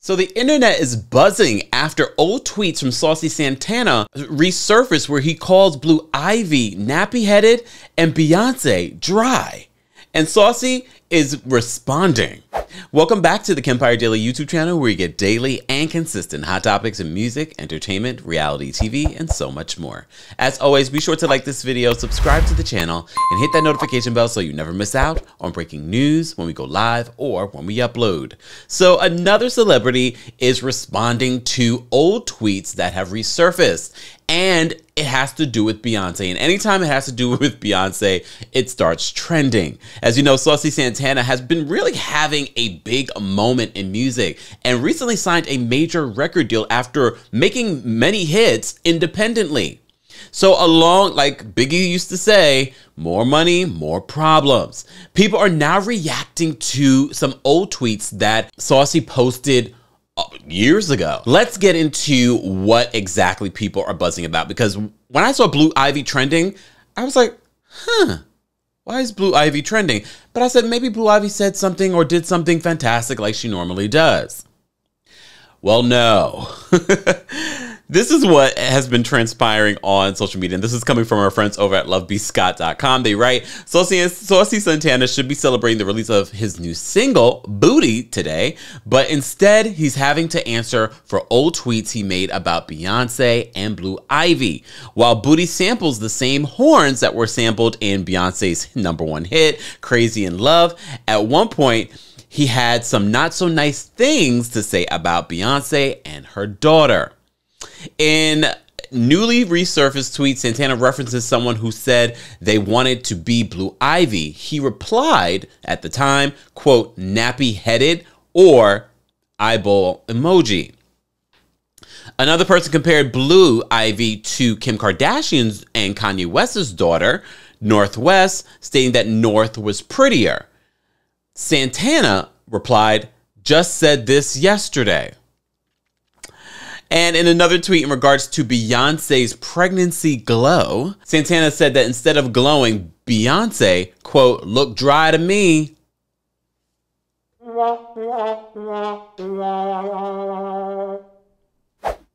So the internet is buzzing after old tweets from Saucy Santana resurfaced where he calls Blue Ivy nappy-headed and Beyonce dry. And Saucy is responding. Welcome back to the Kempire Daily YouTube channel, where you get daily and consistent hot topics in music, entertainment, reality TV, and so much more. As always, be sure to like this video, subscribe to the channel, and hit that notification bell so you never miss out on breaking news when we go live or when we upload. So another celebrity is responding to old tweets that have resurfaced, and it has to do with Beyonce. And anytime it has to do with Beyonce, it starts trending. As you know, Saucy Santana has been really having a big moment in music and recently signed a major record deal after making many hits independently. So along, like Biggie used to say, more money, more problems. People are now reacting to some old tweets that Saucy posted years ago. Let's get into what exactly people are buzzing about, because when I saw Blue Ivy trending, I was like, why is Blue Ivy trending? But I said maybe Blue Ivy said something or did something fantastic like she normally does. Well, no. This is what has been transpiring on social media, and this is coming from our friends over at lovebscott.com. They write, Saucy Santana should be celebrating the release of his new single, Booty, today, but instead he's having to answer for old tweets he made about Beyonce and Blue Ivy. While Booty samples the same horns that were sampled in Beyonce's #1 hit, Crazy in Love, at one point, he had some not so nice things to say about Beyonce and her daughter. In newly resurfaced tweets, Santana references someone who said they wanted to be Blue Ivy. He replied at the time, quote, nappy-headed or eyeball emoji. Another person compared Blue Ivy to Kim Kardashian's and Kanye West's daughter, North West, stating that North was prettier. Santana replied, just said this yesterday. And in another tweet in regards to Beyonce's pregnancy glow, Santana said that instead of glowing, Beyonce, quote, look dry to me.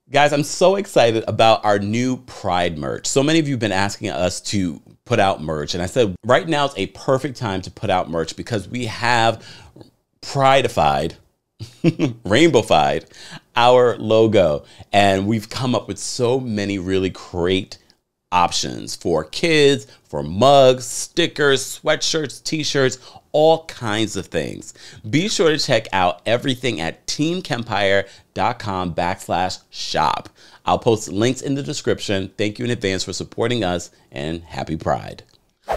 Guys, I'm so excited about our new Pride merch. So many of you have been asking us to put out merch, and I said right now is a perfect time to put out merch because we have Prideified, rainbowified our logo, and we've come up with so many really great options for kids, for mugs, stickers, sweatshirts, t-shirts, all kinds of things. Be sure to check out everything at TheKempire.com/shop. I'll post links in the description. Thank you in advance for supporting us, and happy Pride.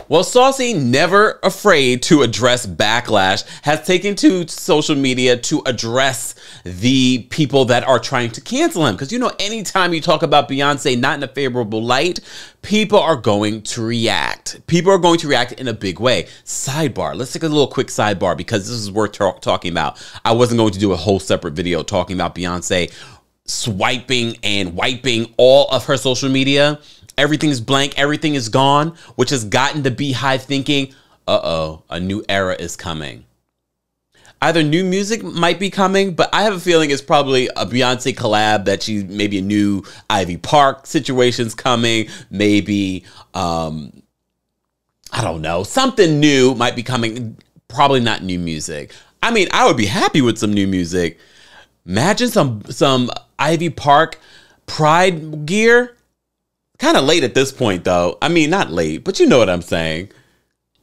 Well, Saucy, never afraid to address backlash, has taken to social media to address the people that are trying to cancel him. Because, you know, anytime you talk about Beyonce not in a favorable light, people are going to react. People are going to react in a big way. Sidebar. Let's take a little quick sidebar because this is worth talking about. I wasn't going to do a whole separate video talking about Beyonce swiping and wiping all of her social media. Everything is blank, everything is gone, which has gotten the Bey Hive thinking, uh-oh, a new era is coming. Either new music might be coming, but I have a feeling it's probably a Beyonce collab, that maybe a new Ivy Park situation's coming, maybe, I don't know, something new might be coming, probably not new music. I mean, I would be happy with some new music. Imagine some Ivy Park Pride gear. Kind of late at this point, though. I mean, not late, but you know what I'm saying.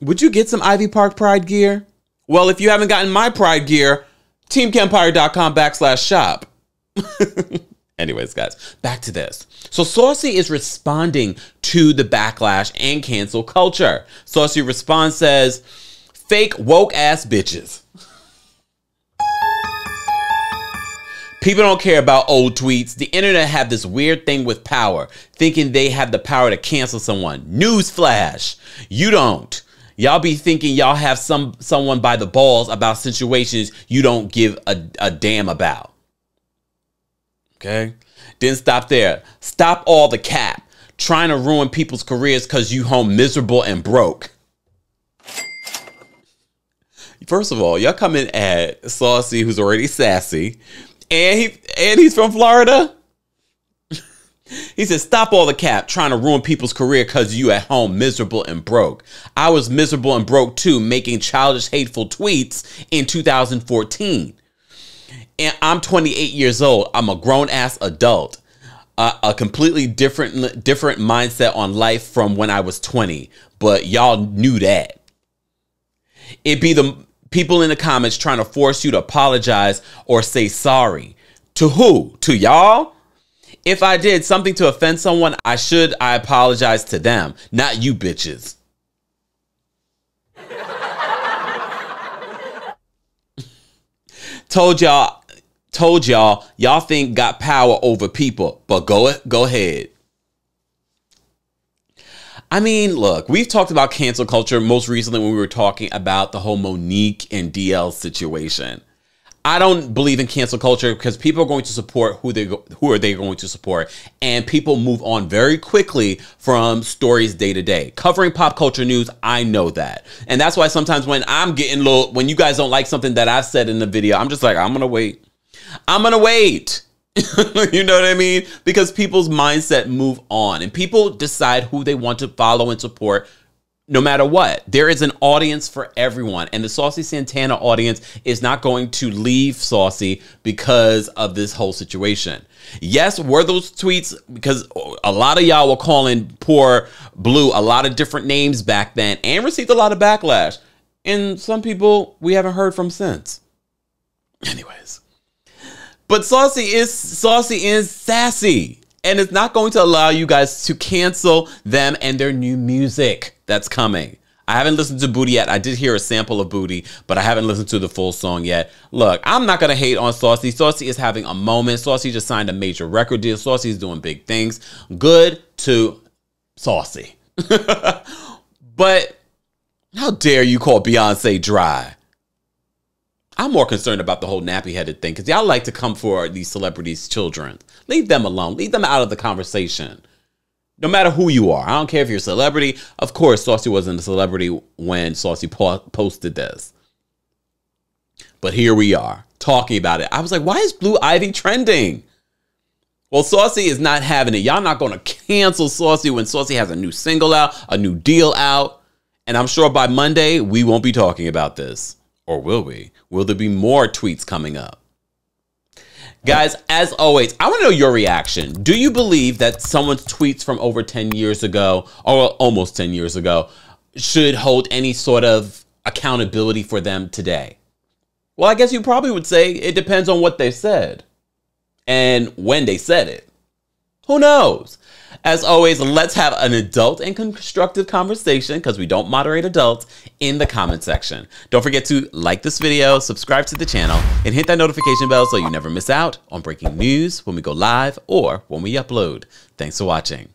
Would you get some Ivy Park Pride gear? Well, if you haven't gotten my Pride gear, TheKempire.com/shop. Anyways, guys, back to this. So Saucy is responding to the backlash and cancel culture. Saucy response says, fake woke ass bitches. People don't care about old tweets. The internet have this weird thing with power, thinking they have the power to cancel someone. Newsflash, you don't. Y'all be thinking y'all have someone by the balls about situations you don't give a damn about. Okay? Didn't stop there. Stop all the cap. Trying to ruin people's careers because you home miserable and broke. First of all, y'all come in at Saucy, who's already sassy, And he's from Florida. He says, stop all the cap trying to ruin people's career because you at home miserable and broke. I was miserable and broke too, making childish, hateful tweets in 2014. And I'm 28 years old. I'm a grown-ass adult. A completely different mindset on life from when I was 20. But y'all knew that. It'd be the people in the comments trying to force you to apologize or say sorry. To who? To y'all? If I did something to offend someone, I apologize to them, not you bitches. Told y'all, y'all think got power over people, but go ahead. I mean, look, we've talked about cancel culture most recently when we were talking about the whole Monique and DL situation. I don't believe in cancel culture because people are going to support who are they going to support, and people move on very quickly from stories day to day. Covering pop culture news, I know that, and that's why sometimes when I'm getting when you guys don't like something that I've said in the video, I'm just like, I'm gonna wait. You know what I mean? Because people's mindset move on, and people decide who they want to follow and support. No matter what, there is an audience for everyone. And the Saucy Santana audience is not going to leave Saucy because of this whole situation. Yes, were those tweets, because a lot of y'all were calling poor Blue a lot of different names back then and received a lot of backlash. And some people we haven't heard from since. Anyways. But Saucy is sassy. And it's not going to allow you guys to cancel them and their new music that's coming. I haven't listened to Booty yet. I did hear a sample of Booty, but I haven't listened to the full song yet. Look, I'm not going to hate on Saucy. Saucy is having a moment. Saucy just signed a major record deal. Saucy is doing big things. Good to Saucy. But how dare you call Beyonce dry? I'm more concerned about the whole nappy-headed thing because y'all like to come for these celebrities' children. Leave them alone. Leave them out of the conversation. No matter who you are. I don't care if you're a celebrity. Of course, Saucy wasn't a celebrity when Saucy posted this. But here we are talking about it. I was like, why is Blue Ivy trending? Well, Saucy is not having it. Y'all not going to cancel Saucy when Saucy has a new single out, a new deal out. And I'm sure by Monday, we won't be talking about this. Or will we? Will there be more tweets coming up? Guys, as always, I want to know your reaction. Do you believe that someone's tweets from over 10 years ago, or almost 10 years ago, should hold any sort of accountability for them today? Well, I guess you probably would say it depends on what they said and when they said it. Who knows? As always, let's have an adult and constructive conversation, because we don't moderate adults, in the comment section. Don't forget to like this video, subscribe to the channel, and hit that notification bell so you never miss out on breaking news when we go live or when we upload. Thanks for watching.